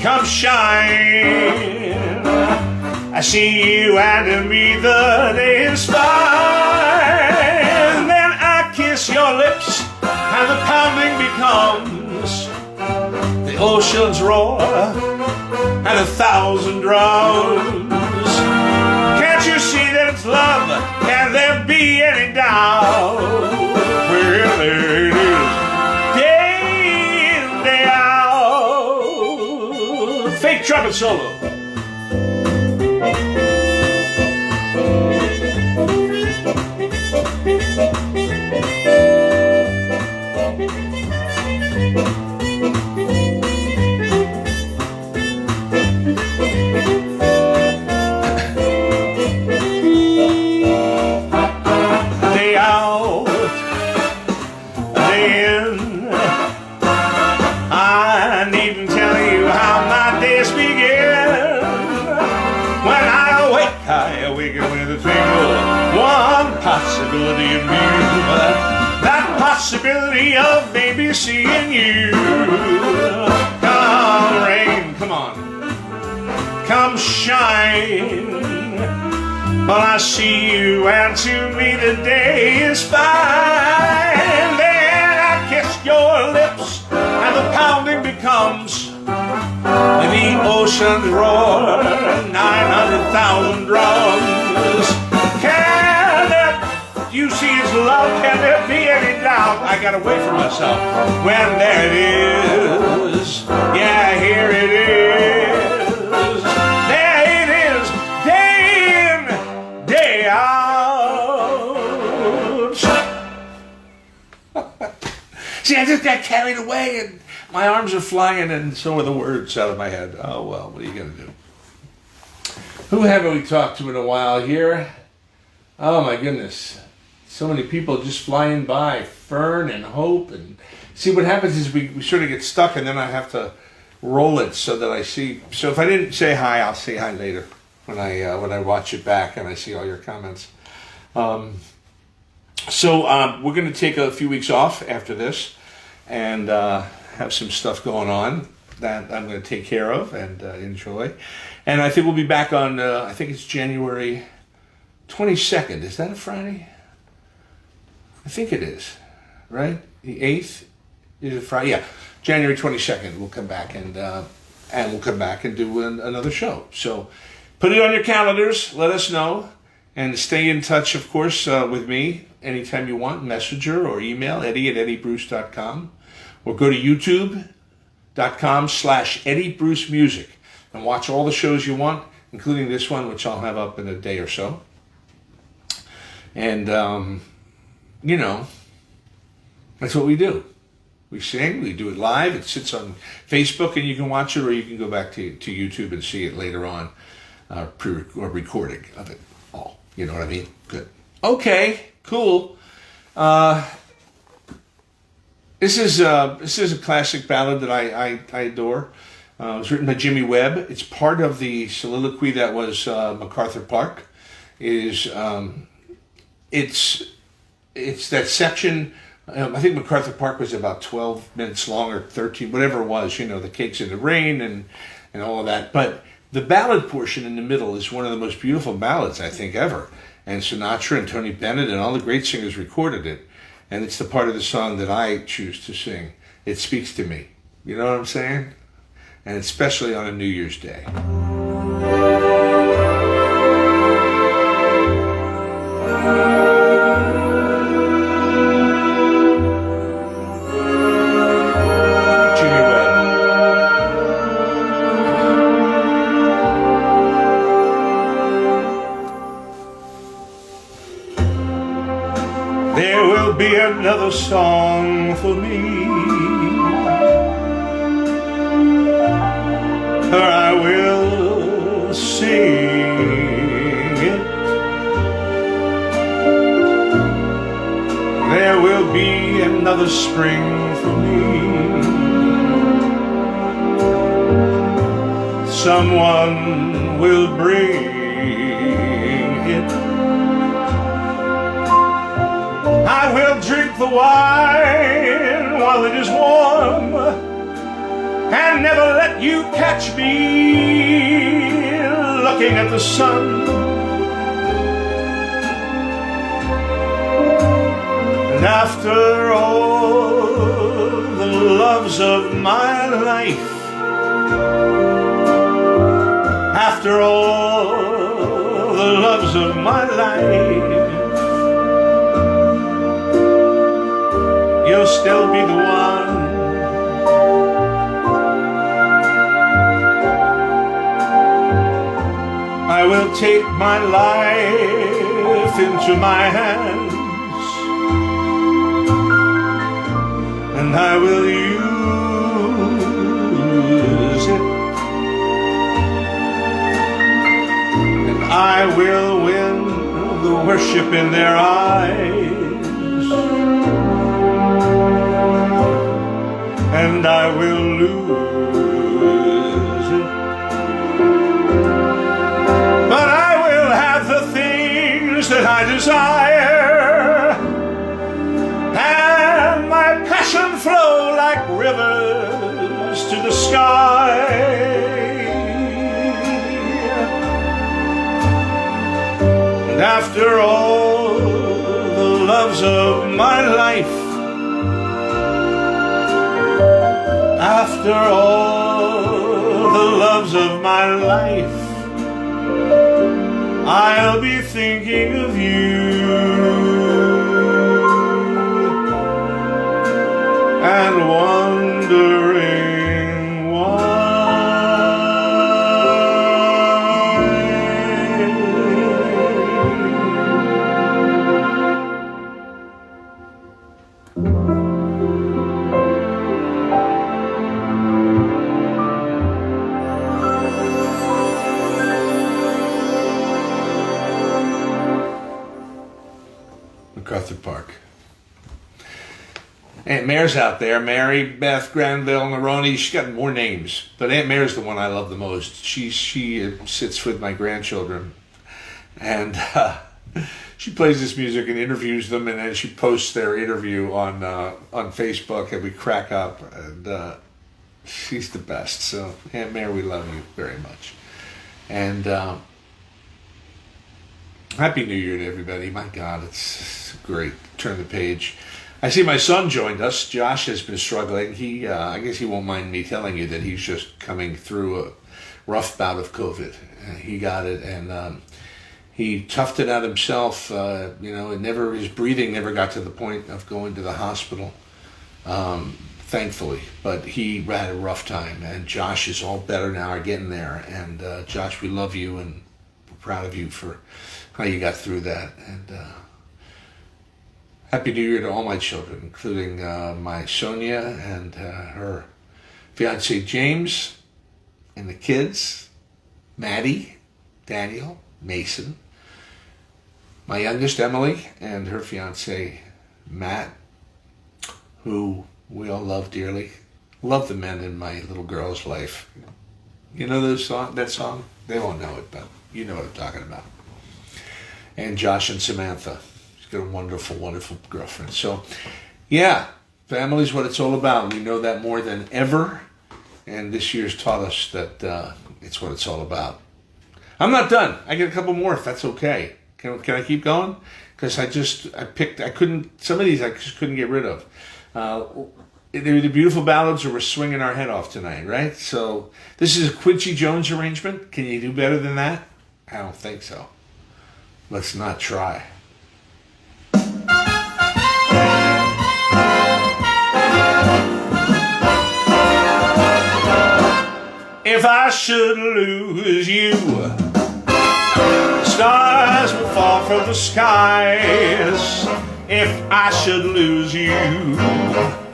come shine, I see you and to me the day is fine. Then I kiss your lips and the pounding becomes ocean's roar and 1,000 drums. Can't you see that it's love? Can there be any doubt? Well, there it is, day in, day out. Fake trumpet solo. Day out, day in. I needn't tell you how my days begin. When I awaken with a twinkle, one possibility of view. That possibility of maybe seeing you. Come rain, come on, come shine. Well, I see you, and to me the day is fine. Then I kiss your lips, and the pounding becomes the ocean's roar, 900,000 drums. Can there, you see his love, can there be any doubt? I gotta wait for myself. When there it is, yeah, here it is. There it is, day in, day out. See, I just got carried away and my arms are flying and so are the words out of my head. Oh, well, what are you going to do? Who haven't we talked to in a while here? Oh, my goodness. So many people just flying by. Fern and Hope. And see, what happens is we sort of get stuck and then I have to roll it so that I see. So if I didn't say hi, I'll say hi later when I watch it back and I see all your comments. So we're going to take a few weeks off after this and have some stuff going on that I'm going to take care of and enjoy. And I think we'll be back on, I think it's January 22nd. Is that a Friday? I think it is, right? The 8th is a Friday. Yeah, January 22nd. We'll come back and we'll come back and do another show. So put it on your calendars. Let us know. And stay in touch, of course, with me anytime you want. Messenger or email, eddie@eddiebruce.com. Or go to youtube.com/EddieBruceMusic and watch all the shows you want, including this one, which I'll have up in a day or so. And, you know, that's what we do. We sing, we do it live. It sits on Facebook and you can watch it, or you can go back to YouTube and see it later on, or recording of it all. You know what I mean? Good. Okay, cool. This is a classic ballad that I adore. It was written by Jimmy Webb. It's part of the soliloquy that was MacArthur Park. It's that section. I think MacArthur Park was about 12 minutes long or 13, whatever it was. You know, the Cakes in the Rain and all of that. But the ballad portion in the middle is one of the most beautiful ballads I think ever. And Sinatra and Tony Bennett and all the great singers recorded it. And it's the part of the song that I choose to sing. It speaks to me. You know what I'm saying? And especially on a New Year's Day. Jimmy Webb. There will be another song for me, or I will sing it. There will be another spring for me. Someone will bring it. I will drink the wine while it is warm, and never let you catch me looking at the sun. And after all the love loves of my life. After all the loves of my life, you'll still be the one. I will take my life into my hands, and I will use it, and I will win the worship in their eyes, and I will lose it, but I will have the things that I desire, and my passion flow like rivers to the sky. And after all the loves of my life, after all the loves of my life, I'll be thinking of you and wondering why. MacArthur Park. Aunt Mare's out there. Mary, Beth, Granville, Neroni. She's got more names, but Aunt Mare's the one I love the most. She sits with my grandchildren, and she plays this music and interviews them, and then she posts their interview on Facebook, and we crack up. And she's the best. So Aunt Mare, we love you very much, and Happy New Year to everybody. My God, it's great. Turn the page. I see my son joined us. Josh has been struggling. I guess he won't mind me telling you that he's just coming through a rough bout of COVID. He got it, and he toughed it out himself. His breathing never got to the point of going to the hospital, thankfully. But he had a rough time, and Josh is all better now, are getting there. And Josh, we love you, and we're proud of you for how you got through that. And Happy New Year to all my children, including my Sonia and her fiance James, and the kids, Maddie, Daniel, Mason, my youngest Emily, and her fiance Matt, who we all love dearly. Love the men in my little girl's life. You know that song? They won't know it, but you know what I'm talking about. And Josh and Samantha. Got a wonderful, wonderful girlfriend. So, yeah, family's what it's all about. We know that more than ever, and this year's taught us that it's what it's all about. I'm not done. I get a couple more if that's okay. Can I keep going? Because some of these I just couldn't get rid of. They're the beautiful ballads, or we're swinging our head off tonight, right? So this is a Quincy Jones arrangement. Can you do better than that? I don't think so. Let's not try. If I should lose you, stars would fall from the skies. If I should lose you,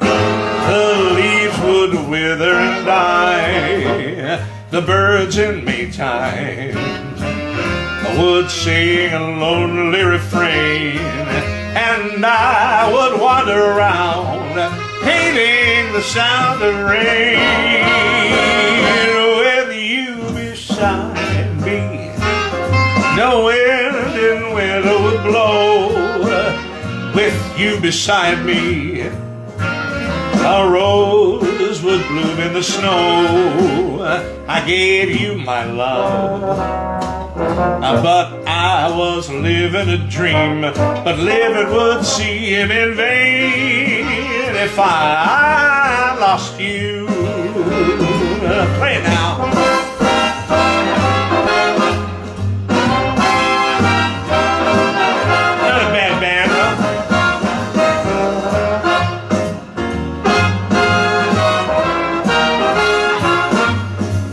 the leaves would wither and die. The birds in Maytime would sing a lonely refrain, and I would wander around hating the sound of rain. With you beside me, no wind in winter would blow. With you beside me, a rose would bloom in the snow. I gave you my love, but I was living a dream. But living would seem in vain if I lost you. Play it now. Not a bad band, huh?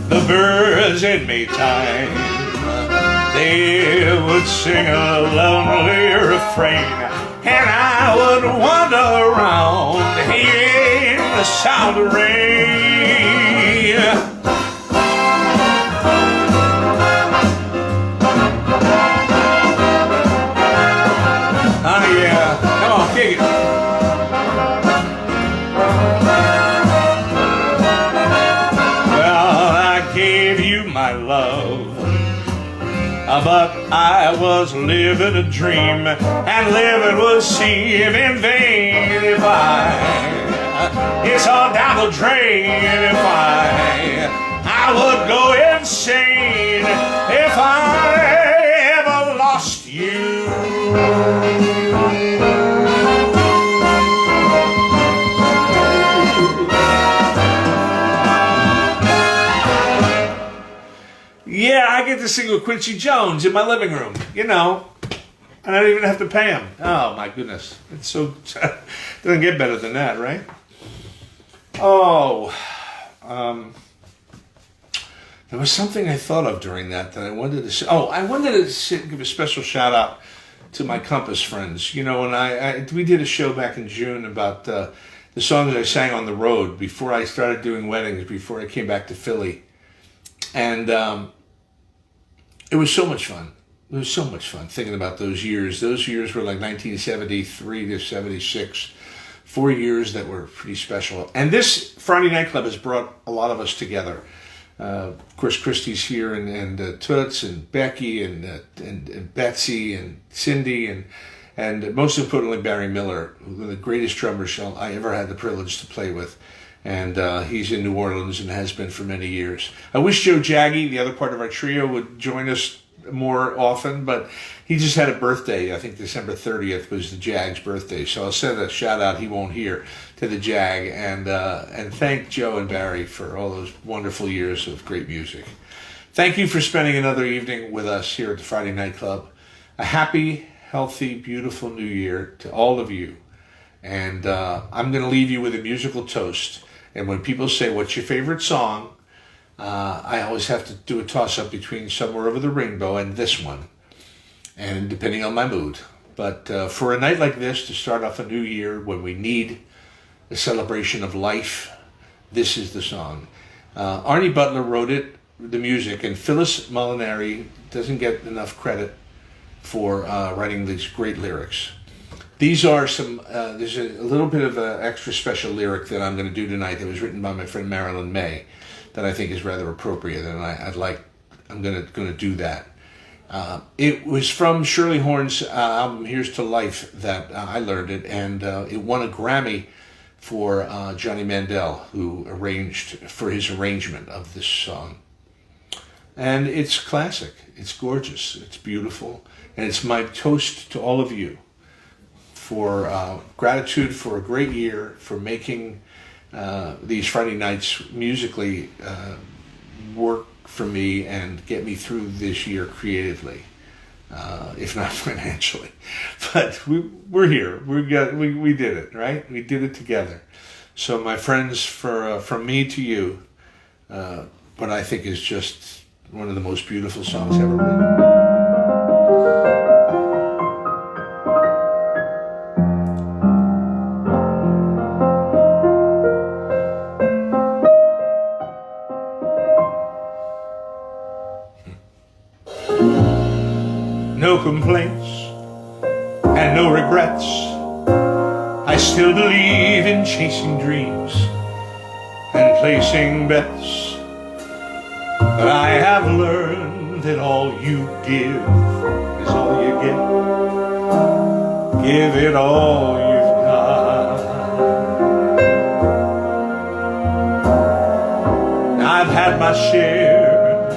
The birds in Maytime, they would sing a lonely refrain, and I would wander around hearing the sound of rain. Oh yeah, come on, kick it. Well, I gave you my love, but I was living a dream, and living would seem in vain if it's all down the drain. If I would go insane if I ever lost you. Yeah, I get to sing with Quincy Jones in my living room, you know, and I don't even have to pay him. Oh, my goodness. It's so, doesn't get better than that, right? Oh, there was something I thought of during that I wanted to say. Oh, I wanted to give a special shout out to my Compass friends. You know, and we did a show back in June about the songs I sang on the road before I started doing weddings, before I came back to Philly. And it was so much fun. It was so much fun thinking about those years. Those years were like 1973 to 76. 4 years that were pretty special. And this Friday Night Club has brought a lot of us together. Of course, Christy's here, and Toots, and Becky, and Betsy, and Cindy, and most importantly, Barry Miller, one of the greatest drummers I ever had the privilege to play with. And he's in New Orleans and has been for many years. I wish Joe Jaggy, the other part of our trio, would join us more often, but he just had a birthday. I think December 30th was the Jag's birthday. So I'll send a shout out, he won't hear, to the Jag, and thank Joe and Barry for all those wonderful years of great music. Thank you for spending another evening with us here at the Friday Night Club. A happy, healthy, beautiful new year to all of you. And I'm going to leave you with a musical toast. And when people say, what's your favorite song? I always have to do a toss-up between Somewhere Over the Rainbow and this one, and depending on my mood. But for a night like this, to start off a new year when we need a celebration of life, this is the song. Arnie Butler wrote it, the music, and Phyllis Molinari doesn't get enough credit for writing these great lyrics. These are some, there's a little bit of an extra special lyric that I'm going to do tonight that was written by my friend Marilyn May that I think is rather appropriate, and I'm going to do that. It was from Shirley Horn's album Here's to Life that I learned it, and it won a Grammy for Johnny Mandel, who arranged for his arrangement of this song. And it's classic, it's gorgeous, it's beautiful, and it's my toast to all of you for gratitude for a great year, for making these Friday nights musically work for me and get me through this year creatively, if not financially. But we're here. We did it, right? We did it together. So my friends, from me to you, what I think is just one of the most beautiful songs ever written. No complaints and no regrets. I still believe in chasing dreams and placing bets. But I have learned that all you give is all you get. Give it all you've got. I've had my share,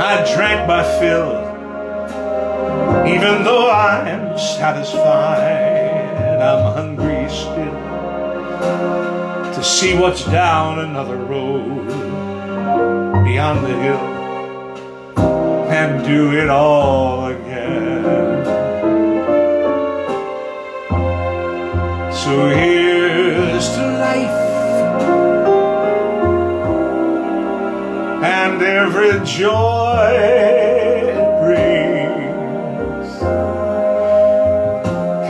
I drank my fill. Even though I'm satisfied, I'm hungry still to to see what's down another road beyond the hill and do it all again. So here's to life and every joy it brings.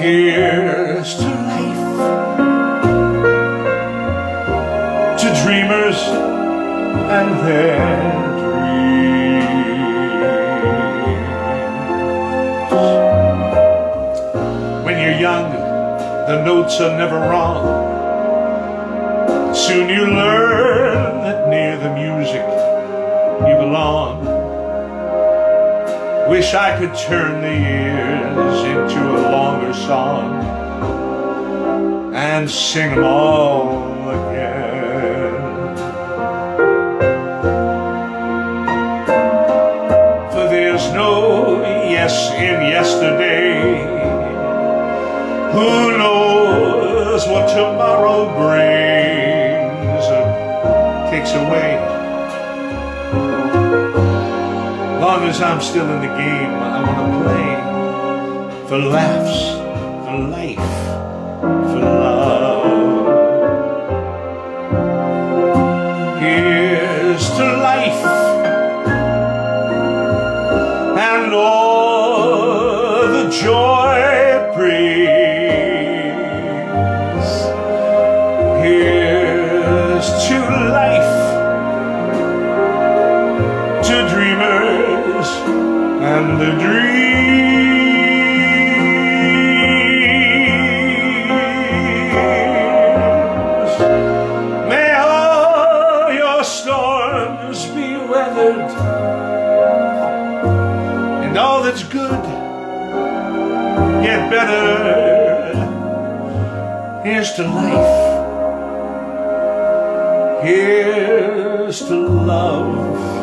Here's to life, to dreamers and their dreams. When you're young, the notes are never wrong. Soon you learn that near the music you belong. Wish I could turn the years into a longer song and sing them all again. For there's no yes in yesterday. Who knows what tomorrow brings or takes away? Long as I'm still in the game, I want to play for laughs, for life, for love. Here's to life and all the joy it brings. Here's to life, to dreamers and the dreams. May all your storms be weathered and all that's good get better. Here's to life, here's to love.